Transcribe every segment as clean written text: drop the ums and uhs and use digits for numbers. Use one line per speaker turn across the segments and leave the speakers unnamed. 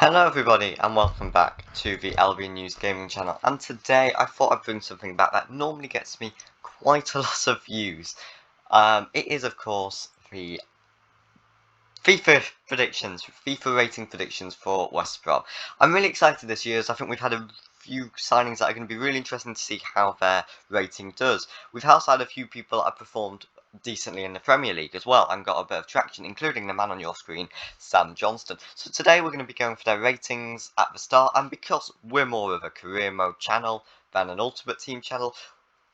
Hello everybody and welcome back to the LV News Gaming channel, and today I thought I'd bring something back that normally gets me quite a lot of views. It is of course the FIFA predictions, FIFA rating predictions for West Brom. I'm really excited this year as I think we've had a few signings that are going to be really interesting to see how their rating does. We've also had a few people that have performed decently in the Premier League as well and got a bit of traction, including the man on your screen, Sam Johnston. So today we're going to be going for their ratings at the start, and because we're more of a career mode channel than an ultimate team channel,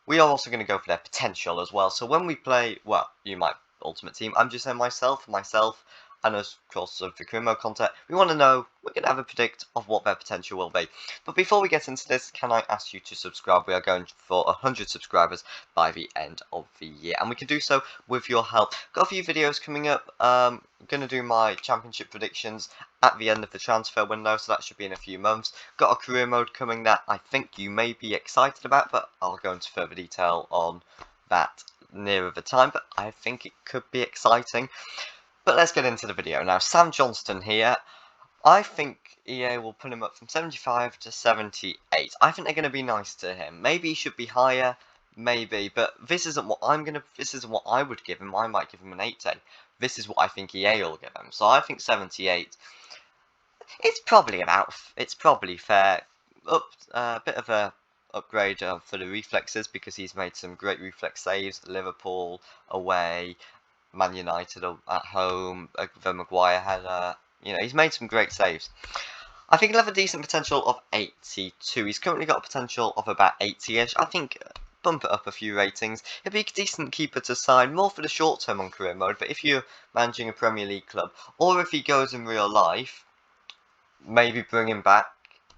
we are also going to go for their potential as well. So when we play, well, you might ultimate team, I'm just saying myself, and of course of the career mode content, we want to know, we're going to have a predict of what their potential will be. But before we get into this, can I ask you to subscribe? We are going for 100 subscribers by the end of the year, and we can do so with your help. Got a few videos coming up. I'm going to do my championship predictions at the end of the transfer window, so that should be in a few months. Got a career mode coming that I think you may be excited about, but I'll go into further detail on that nearer the time, but I think it could be exciting. But let's get into the video. Now, Sam Johnston here, I think EA will put him up from 75 to 78. I think they're going to be nice to him. Maybe he should be higher, maybe, but this isn't what this isn't what I would give him. I might give him an 80. This is what I think EA will give him. So I think 78. It's probably fair. A bit of a upgrade for the reflexes, because he's made some great reflex saves. Liverpool away, Man United at home, the Maguire header. You know, he's made some great saves. I think he'll have a decent potential of 82. He's currently got a potential of about 80-ish. I think bump it up a few ratings. He'll be a decent keeper to sign, more for the short term on career mode, but if you're managing a Premier League club, or if he goes in real life, maybe bring him back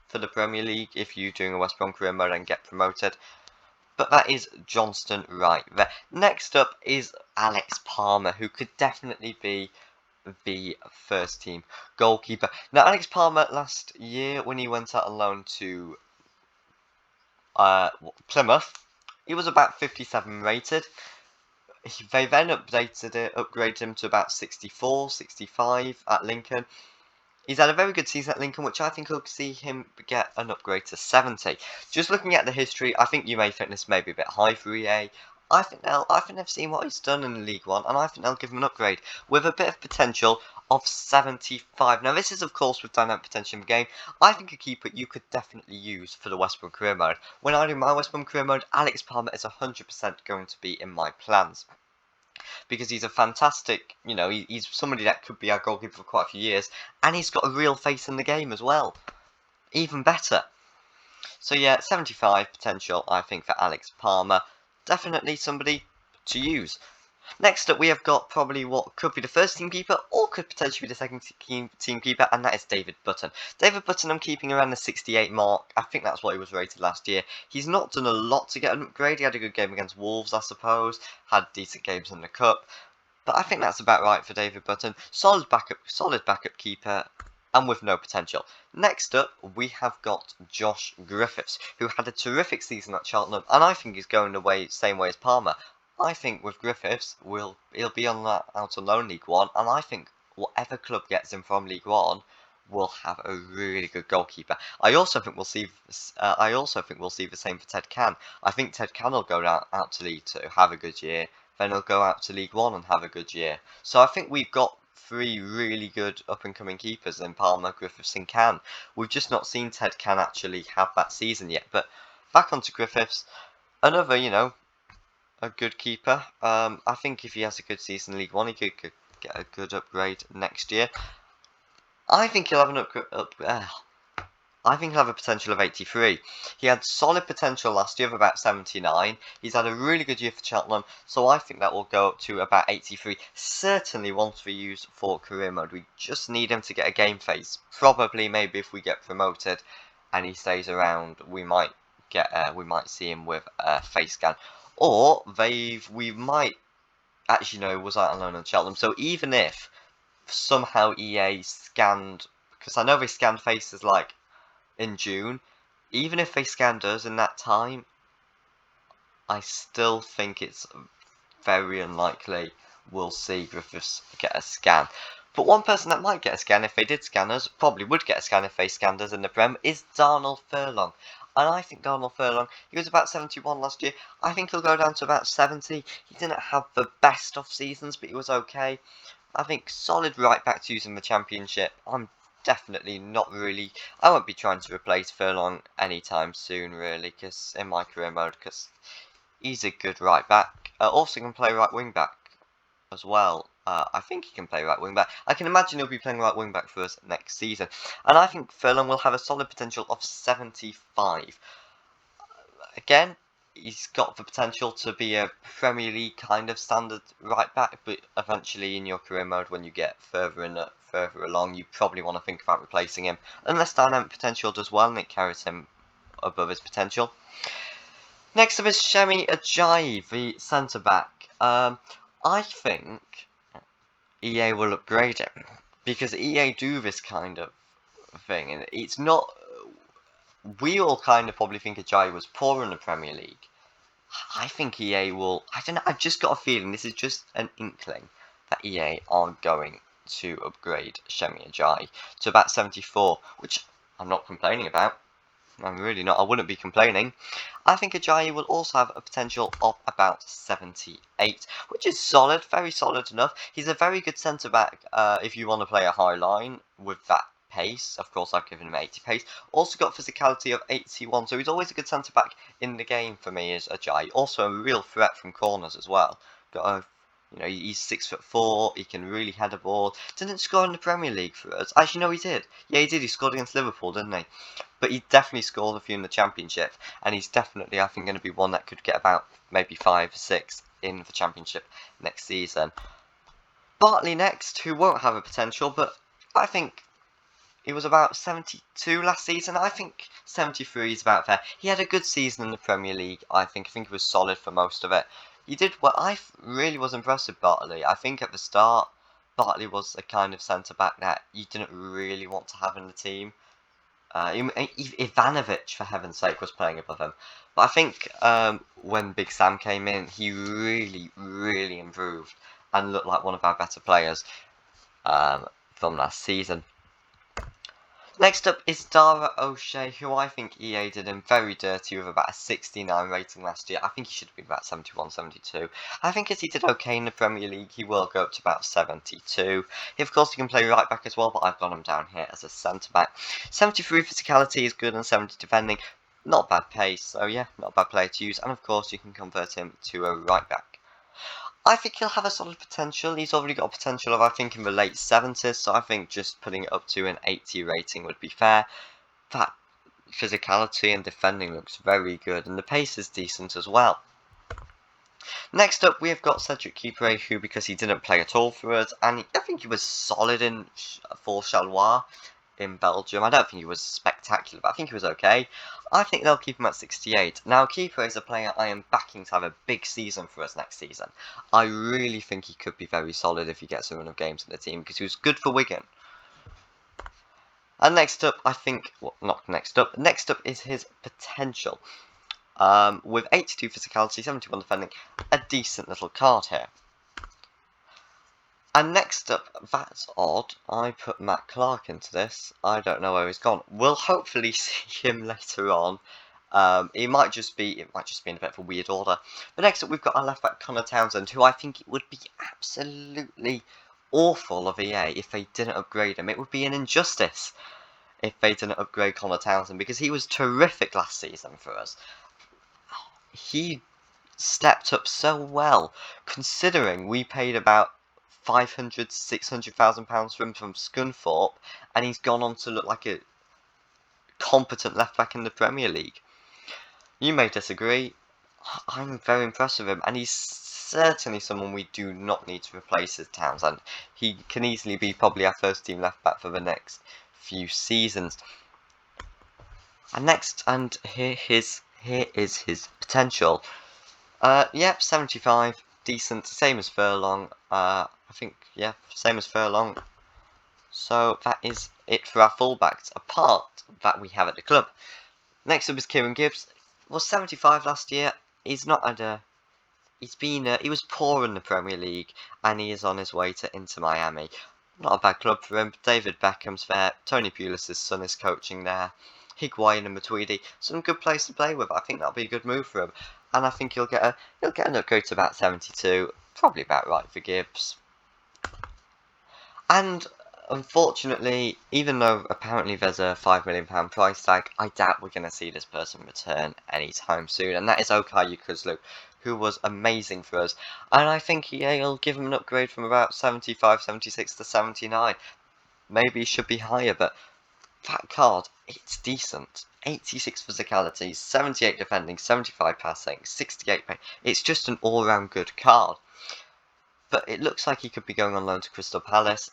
for the Premier League if you're doing a West Brom career mode and get promoted. But that is Johnston right there. Next up is Alex Palmer, who could definitely be the first team goalkeeper. Now, Alex Palmer last year, when he went out on loan to Plymouth, he was about 57 rated. They then upgraded him to about 64, 65 at Lincoln. He's had a very good season at Lincoln, which I think will see him get an upgrade to 70. Just looking at the history, I think you may think this may be a bit high for EA. I think they've seen what he's done in League One, and I think they'll give him an upgrade with a bit of potential of 75. Now, this is of course with dynamic potential in the game. I think a keeper you could definitely use for the West Brom career mode. When I do my West Brom career mode, Alex Palmer is 100% going to be in my plans, because he's a fantastic, you know, he's somebody that could be our goalkeeper for quite a few years, and he's got a real face in the game as well. Even better. So yeah, 75 potential, I think, for Alex Palmer. Definitely somebody to use. Next up, we have got probably what could be the first team keeper, or could potentially be the second team keeper, and that is David Button. David Button, I'm keeping around the 68 mark. I think that's what he was rated last year. He's not done a lot to get an upgrade. He had a good game against Wolves, I suppose. Had decent games in the Cup. But I think that's about right for David Button. Solid backup keeper, and with no potential. Next up, we have got Josh Griffiths, who had a terrific season at Cheltenham, and I think he's going the same way as Palmer. I think with Griffiths, he'll be on that out on loan League One, and I think whatever club gets him from League One will have a really good goalkeeper. I also think we'll see the same for Ted Can. I think Ted Can will go out to League Two, have a good year, then he'll go out to League One and have a good year. So I think we've got three really good up-and-coming keepers in Palmer, Griffiths and Can. We've just not seen Ted Can actually have that season yet. But back onto Griffiths, another, you know, a good keeper. I think if he has a good season in League One, he could get a good upgrade next year. I think he'll have I think he'll have a potential of 83. He had solid potential last year of about 79. He's had a really good year for Cheltenham, so I think that will go up to about 83. Certainly once we use for career mode. We just need him to get a game face. Probably, maybe if we get promoted and he stays around, we might see him with a face scan. Or we might actually know was out on loan on Cheltenham. So even if somehow EA scanned, because I know they scanned faces like in June, even if they scanned us in that time, I still think it's very unlikely we'll see Griffiths get a scan. But one person that might get a scan if they did scan us, probably would get a scan if they scanned us in the Prem, is Darnell Furlong. And I think Darnell Furlong, he was about 71 last year. I think he'll go down to about 70. He didn't have the best of seasons, but he was okay. I think solid right back to use in the Championship. I'm definitely not really... I won't be trying to replace Furlong anytime soon, really, because in my career mode, because he's a good right back. Also can play right wing back as well. I think he can play right wing back. I can imagine he'll be playing right wing back for us next season. And I think Furlong will have a solid potential of 75. Again, he's got the potential to be a Premier League kind of standard right back, but eventually in your career mode, when you get further along, you probably want to think about replacing him. Unless dynamic potential does well and it carries him above his potential. Next up is AJAYI, the centre back. I think EA will upgrade him, because EA do this kind of thing, and it's not... We all kind of probably think AJAYI was poor in the Premier League. I think EA will... I don't know, I've just got a feeling, this is just an inkling, that EA aren't going to upgrade AJAYI to about 74, which I'm not complaining about. I'm really not. I wouldn't be complaining. I think AJAYI will also have a potential of about 78, which is solid, very solid enough. He's a very good centre-back if you want to play a high line with that pace. Of course, I've given him 80 pace. Also got physicality of 81, so he's always a good centre-back in the game for me, is AJAYI. Also a real threat from corners as well. Got a... You know, he's 6'4", he can really head a ball. Didn't score in the Premier League for us. Actually, no, he did. Yeah, he did. He scored against Liverpool, didn't he? But he definitely scored a few in the Championship. And he's definitely, I think, going to be one that could get about maybe 5 or 6 in the Championship next season. Bartley next, who won't have a potential, but I think he was about 72 last season. I think 73 is about fair. He had a good season in the Premier League, I think. I think he was solid for most of it. He did well. I really was impressed with Bartley. I think at the start, Bartley was a kind of centre-back that you didn't really want to have in the team. Ivanovic, for heaven's sake, was playing above him. But I think when Big Sam came in, he really, really improved and looked like one of our better players from last season. Next up is Dara O'Shea, who I think EA did him very dirty with about a 69 rating last year. I think he should have been about 71, 72. I think as he did okay in the Premier League, he will go up to about 72. Of course, he can play right back as well, but I've got him down here as a centre-back. 73 physicality is good and 70 defending. Not bad pace, so yeah, not a bad player to use. And of course, you can convert him to a right back. I think he'll have a solid potential. He's already got a potential of, I think, in the late 70s, so I think just putting it up to an 80 rating would be fair. That physicality and defending looks very good, and the pace is decent as well. Next up, we have got KIPRE, who, because he didn't play at all for us, and I think he was solid for Charleroi in Belgium. I don't think he was spectacular, but I think he was okay. I think they'll keep him at 68. Now, KIPRE is a player I am backing to have a big season for us next season. I really think he could be very solid if he gets a run of games in the team, because he was good for Wigan. And next up, I think... Well, not next up. Next up is his potential. With 82 physicality, 71 defending, a decent little card here. And next up, that's odd, I put Matt Clark into this. I don't know where he's gone. We'll hopefully see him later on. It might just be in a bit of a weird order. But next up, we've got our left back Connor Townsend, who I think it would be absolutely awful of EA if they didn't upgrade him. It would be an injustice if they didn't upgrade Connor Townsend, because he was terrific last season for us. He stepped up so well, considering we paid about £500,000 to £600,000 for him from Scunthorpe, and he's gone on to look like a competent left back in the Premier League. You may disagree. I'm very impressed with him, and he's certainly someone we do not need to replace as Townsend. He can easily be probably our first team left back for the next few seasons. And here is his potential. Yep, 75, decent, same as Furlong. I think, yeah, same as Furlong. So that is it for our fullbacks, apart that we have at the club. Next up is Kieran Gibbs. Was 75 last year. He's not had a... he was poor in the Premier League, and he is on his way to Inter Miami. Not a bad club for him. David Beckham's there. Tony Pulis' son is coaching there. Higuain and Matuidi. Some good players to play with. I think that'll be a good move for him. And I think he'll get an upgrade to about 72. Probably about right for GIBBS. And unfortunately, even though apparently there's a £5 million price tag, I doubt we're going to see this person return anytime soon. And that is Okay Yukuzlu, who was amazing for us. And I think EA will give him an upgrade from about 75, 76 to 79. Maybe it should be higher, but that card, it's decent. 86 physicality, 78 defending, 75 passing, 68 pace. It's just an all-round good card. But it looks like he could be going on loan to Crystal Palace.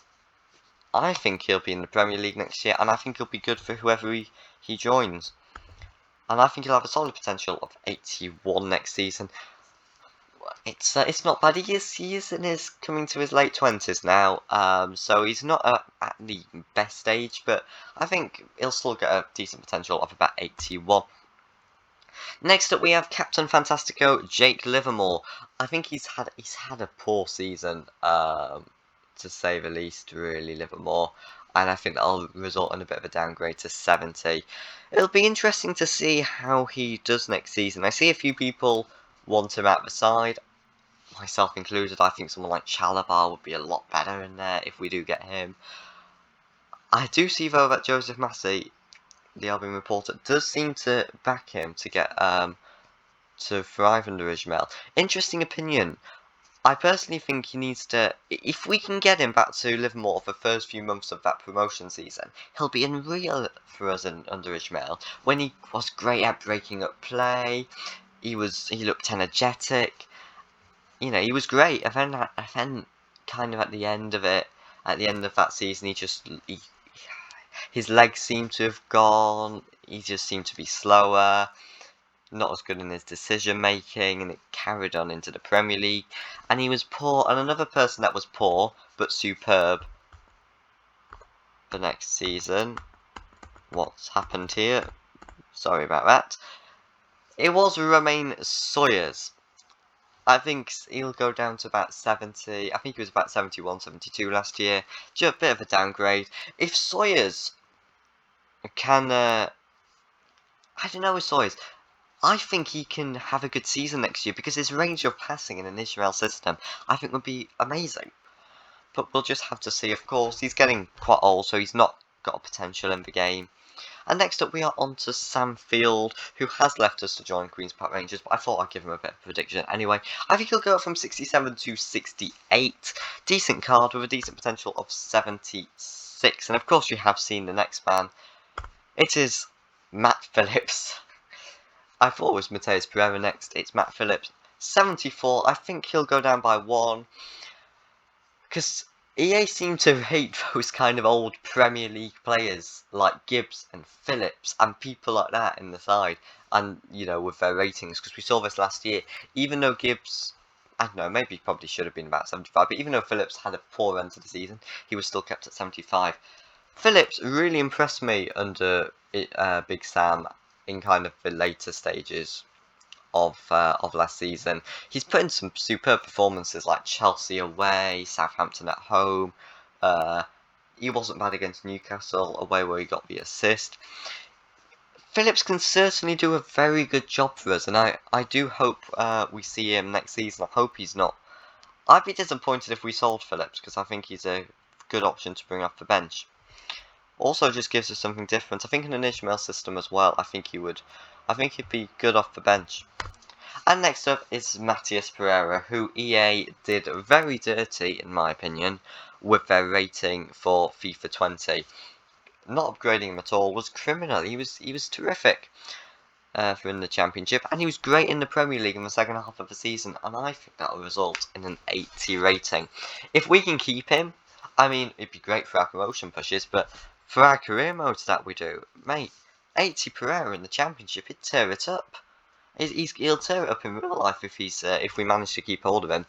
I think he'll be in the Premier League next year, and I think he'll be good for whoever he joins. And I think he'll have a solid potential of 81 next season. It's not bad. He is coming to his late 20s now, so he's not at the best age, but I think he'll still get a decent potential of about 81. Next up, we have Captain Fantastico Jake Livermore. I think he's had a poor season, to say the least, really, Livermore. And I think that'll result in a bit of a downgrade to 70. It'll be interesting to see how he does next season. I see a few people want him out the side, myself included. I think someone like Chalabar would be a lot better in there if we do get him. I do see, though, that Joseph Massey, the Albion reporter, does seem to back him to get to thrive under Ismail. Interesting opinion. I personally think he needs to, if we can get him back to Livermore for the first few months of that promotion season, he'll be unreal for us under Ismail. When he was great at breaking up play, he looked energetic. You know, he was great. And then kind of at the end of that season, his legs seemed to have gone. He just seemed to be slower, not as good in his decision making, and it carried on into the Premier League. And he was poor. And another person that was poor but superb the next season. What's happened here? Sorry about that. It was Romain Sawyers. I think he'll go down to about 70. I think he was about 71, 72 last year. Just a bit of a downgrade. If Sawyers can, I don't know with Sawyers. I think he can have a good season next year because his range of passing in an Israel system, I think, would be amazing. But we'll just have to see, of course. He's getting quite old, so he's not got a potential in the game. And next up, we are on to Sam Field, who has left us to join Queen's Park Rangers, but I thought I'd give him a bit of a prediction anyway. I think he'll go up from 67 to 68. Decent card with a decent potential of 76. And of course, you have seen the next man. It is Matt Phillips. I thought it was Matheus Pereira next. It's Matt Phillips. 74. I think he'll go down by 1. Because EA seem to hate those kind of old Premier League players like GIBBS and Phillips and people like that in the side, and you know, with their ratings, because we saw this last year. Even though GIBBS, I don't know, maybe probably should have been about 75, but even though Phillips had a poor end to the season, he was still kept at 75. Phillips really impressed me under Big Sam in kind of the later stages of last season. He's put in some superb performances like Chelsea away, Southampton at home. He wasn't bad against Newcastle away where he got the assist. Phillips can certainly do a very good job for us, and I do hope we see him next season. I hope he's not. I'd be disappointed if we sold Phillips because I think he's a good option to bring off the bench. Also just gives us something different. I think in an Ishmael system as well, I think he'd be good off the bench. And next up is Matheus Pereira, who EA did very dirty, in my opinion, with their rating for FIFA 20. Not upgrading him at all was criminal. He was terrific for in the Championship, and he was great in the Premier League in the second half of the season, and I think that will result in an 80 rating. If we can keep him, I mean, it'd be great for our promotion pushes, but for our career modes that we do, mate, 80 Pereira in the Championship, he'd tear it up. He'll tear it up in real life if we manage to keep hold of him.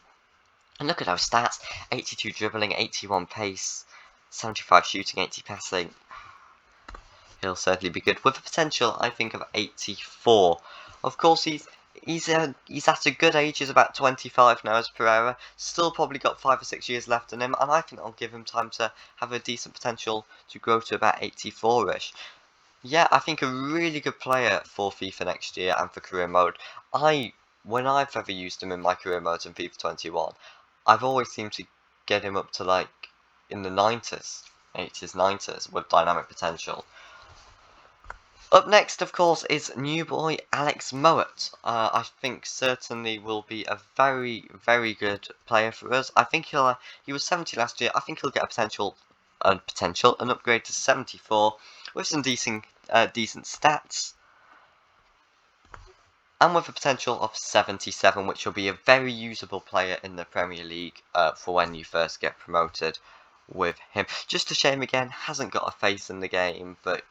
And look at our stats: 82 dribbling, 81 pace, 75 shooting, 80 passing. He'll certainly be good with a potential, I think, of 84. Of course, He's at a good age. He's about 25 now as Pereira. Still probably got 5 or 6 years left in him, and I think I'll give him time to have a decent potential to grow to about 84-ish. Yeah, I think a really good player for FIFA next year and for career mode. When I've ever used him in my career modes in FIFA 21, I've always seemed to get him up to like in the 90s, 80s, 90s with dynamic potential. Up next, of course, is new boy Alex Mowat. I think certainly will be a very, very good player for us. I think he was 70 last year. I think he'll get an upgrade to 74 with some decent stats, and with a potential of 77, which will be a very usable player in the Premier League for when you first get promoted with him. Just a shame again, hasn't got a face in the game, but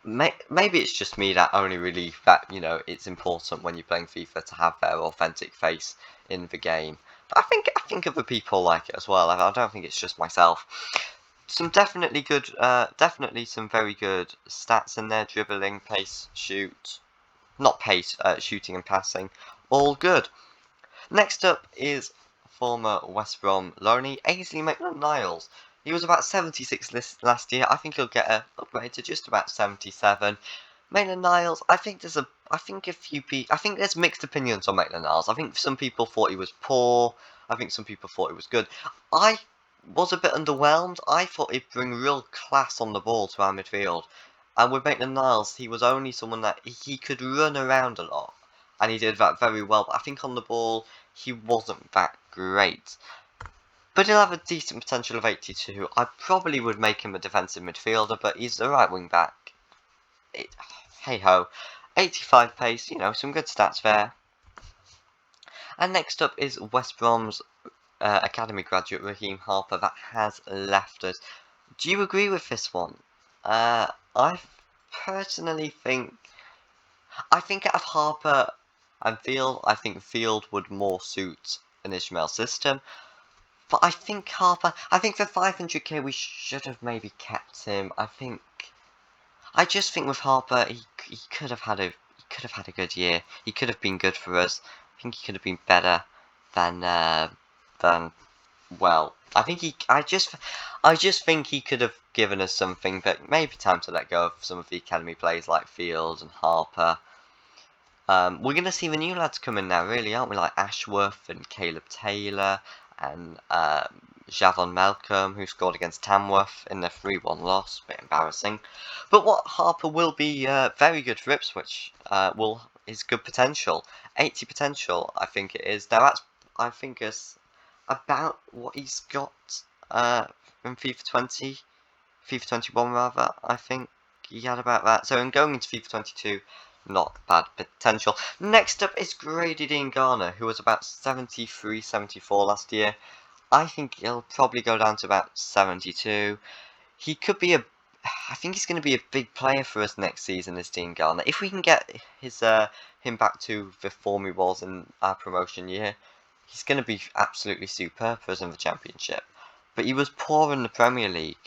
maybe it's just me that only really it's important when you're playing FIFA to have their authentic face in the game. But I think other people like it as well. I don't think it's just myself. Some definitely some very good stats in there: dribbling, pace, shooting and passing, all good. Next up is former West Brom loanee Ainsley Maitland-Niles. He was about 76 last year. I think he'll get an upgrade to just about 77. Maitland-Niles, I think there's mixed opinions on Maitland-Niles. I think some people thought he was poor. I think some people thought he was good. I was a bit underwhelmed. I thought he'd bring real class on the ball to our midfield. And with Maitland-Niles, he was only someone that he could run around a lot. And he did that very well. But I think on the ball, he wasn't that great. But he'll have a decent potential of 82. I probably would make him a defensive midfielder, but he's the right wing back. Hey ho. 85 pace, some good stats there. And next up is West Brom's academy graduate Raheem Harper that has left us. Do you agree with this one? I personally think out of Harper and Field, I think Field would more suit an Ishmael system. But I think for 500k we should have maybe kept him. I just think with Harper he could have had a good year. He could have been good for us. I think he could have been better than well. I just think he could have given us something, but maybe time to let go of some of the academy players like Field and Harper. We're gonna see the new lads coming now, really, aren't we? Like Ashworth and Caleb Taylor and Javon Malcolm, who scored against Tamworth in their 3-1 loss. A bit embarrassing. But what Harper will be very good for Ipswich. Is good potential. 80 potential, I think it is. Now I think it's about what he's got in FIFA 20. FIFA 21 rather. I think he had about that. So in going into FIFA 22, not bad potential. Next up is Grady Diangna, who was about 73, 74 last year. I think he'll probably go down to about 72. He could be I think he's going to be a big player for us next season, this Diangna. If we can get him back to the form he was in our promotion year, he's going to be absolutely superb for us in the Championship. But he was poor in the Premier League,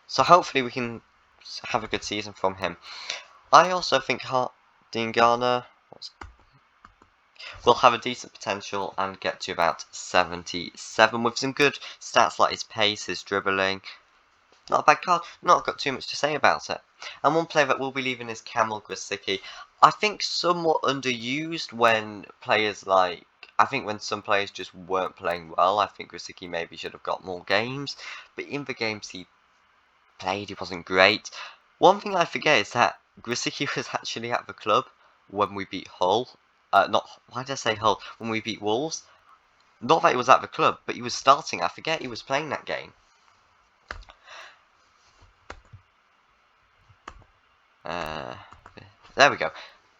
so hopefully we can have a good season from him. I also think Diangna will have a decent potential and get to about 77 with some good stats like his pace, his dribbling. Not a bad card, not got too much to say about it. And one player that will be leaving is Kamil Grosicki. I think somewhat underused when when some players just weren't playing well. I think Grosicki maybe should have got more games, but in the games he played, he wasn't great. One thing I forget is that Grosicki was actually at the club when we beat Hull. Why did I say Hull? When we beat Wolves. Not that he was at the club, but he was starting. I forget he was playing that game. There we go.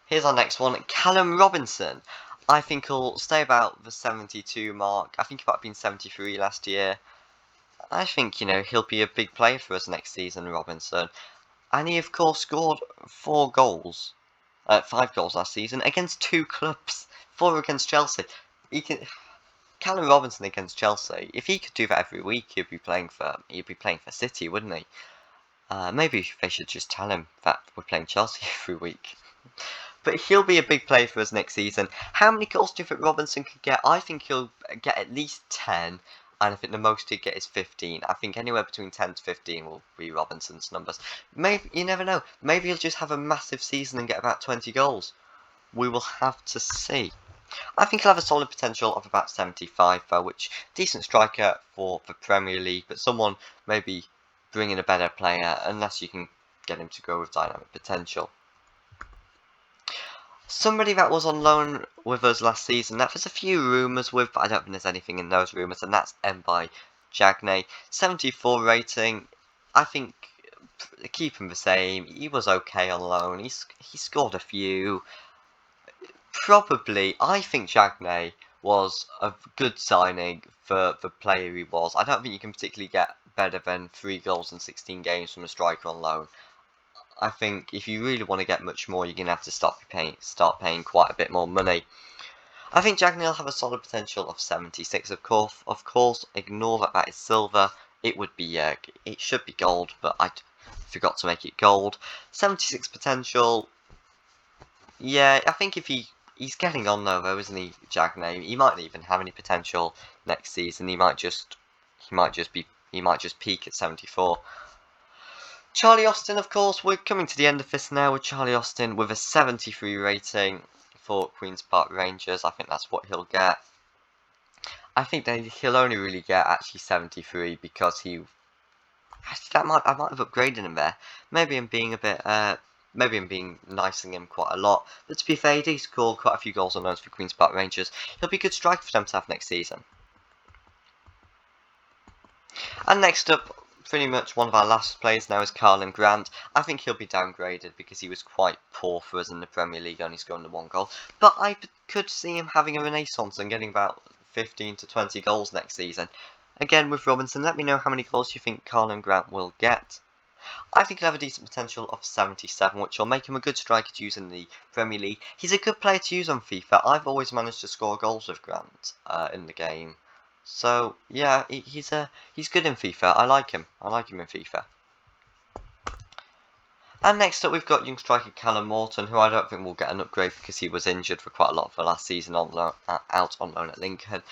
Here's our next one. Callum Robinson. I think he'll stay about the 72 mark. I think he might have been 73 last year. I think, he'll be a big player for us next season, Robinson. And he, of course, scored 5 goals last season against 2 clubs. 4 against Chelsea. Callum Robinson against Chelsea. If he could do that every week, he'd be playing for City, wouldn't he? Maybe they should just tell him that we're playing Chelsea every week. But he'll be a big player for us next season. How many goals do you think Robinson could get? I think he'll get at least 10. And I think the most he'd get is 15. I think anywhere between 10 to 15 will be Robinson's numbers. Maybe, you never know. Maybe he'll just have a massive season and get about 20 goals. We will have to see. I think he'll have a solid potential of about 75 though, which decent striker for the Premier League, but someone maybe bring in a better player unless you can get him to go with dynamic potential. Somebody that was on loan with us last season, that there's a few rumours with, but I don't think there's anything in those rumours, and that's AJAYI. 74 rating. I think keep him the same. He was okay on loan. He scored a few. Probably, I think DIAGNE was a good signing for the player he was. I don't think you can particularly get better than 3 goals in 16 games from a striker on loan. I think if you really want to get much more, you're going to have to start paying quite a bit more money. I think DIAGNE will have a solid potential of 76, of course. Ignore that is silver. It would be, it should be gold, but I forgot to make it gold. 76 potential. Yeah, I think if he's getting on though, isn't he, DIAGNE? He might not even have any potential next season. He might just peak at 74. Charlie Austin, of course, we're coming to the end of this now with Charlie Austin with a 73 rating for Queen's Park Rangers. I think that's what he'll get. I think that he'll only really get actually 73 because I might have upgraded him there. Maybe I'm being a bit, maybe I'm being nicing him quite a lot. But to be fair, he did score quite a few goals on loans for Queen's Park Rangers. He'll be a good striker for them to have next season. And next up, pretty much one of our last players now is Karlan Grant. I think he'll be downgraded because he was quite poor for us in the Premier League, only scoring the 1 goal. But I could see him having a renaissance and getting about 15 to 20 goals next season. Again, with Robinson, let me know how many goals you think Karlan Grant will get. I think he'll have a decent potential of 77, which will make him a good striker to use in the Premier League. He's a good player to use on FIFA. I've always managed to score goals with Grant in the game. So yeah, he's good in FIFA. I like him. I like him in FIFA. And next up, we've got young striker Callum Morton, who I don't think will get an upgrade because he was injured for quite a lot of the last season on loan, out on loan at Lincoln.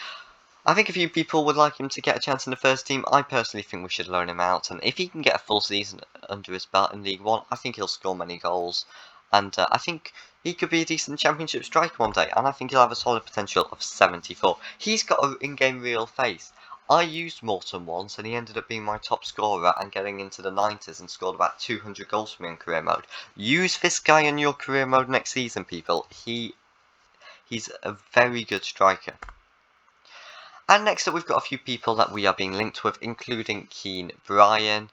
I think a few people would like him to get a chance in the first team. I personally think we should loan him out, and if he can get a full season under his belt in League One, I think he'll score many goals. And I think he could be a decent championship striker one day, and I think he'll have a solid potential of 74. He's got an in-game real face. I used Morton once, and he ended up being my top scorer and getting into the 90s and scored about 200 goals for me in career mode. Use this guy in your career mode next season, people. He's a very good striker. And next up, we've got a few people that we are being linked with, including BRYAN.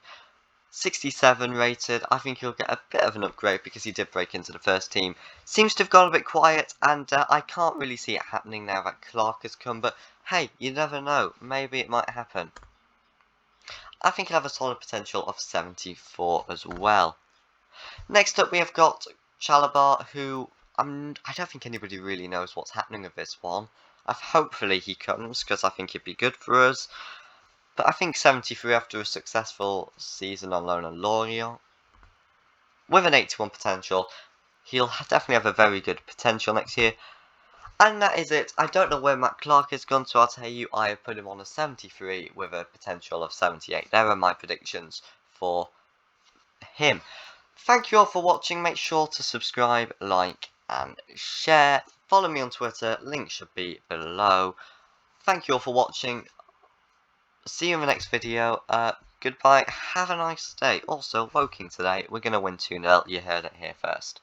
67 rated. I think he'll get a bit of an upgrade because he did break into the first team. Seems to have gone a bit quiet, and I can't really see it happening now that Clark has come, but hey, you never know. Maybe it might happen. I think he'll have a solid potential of 74 as well. Next up, we have got Chalabar, who I don't think anybody really knows what's happening with this one. Hopefully he comes, because I think he'd be good for us. But I think 73 after a successful season on loan at Lorient. With an 81 potential, he'll definitely have a very good potential next year. And that is it. I don't know where Matt Clark has gone, so I'll tell you, I have put him on a 73 with a potential of 78. There are my predictions for him. Thank you all for watching. Make sure to subscribe, like, and share. Follow me on Twitter. Link should be below. Thank you all for watching. See you in the next video. Goodbye. Have a nice day. Also, Woking today. We're going to win 2-0. You heard it here first.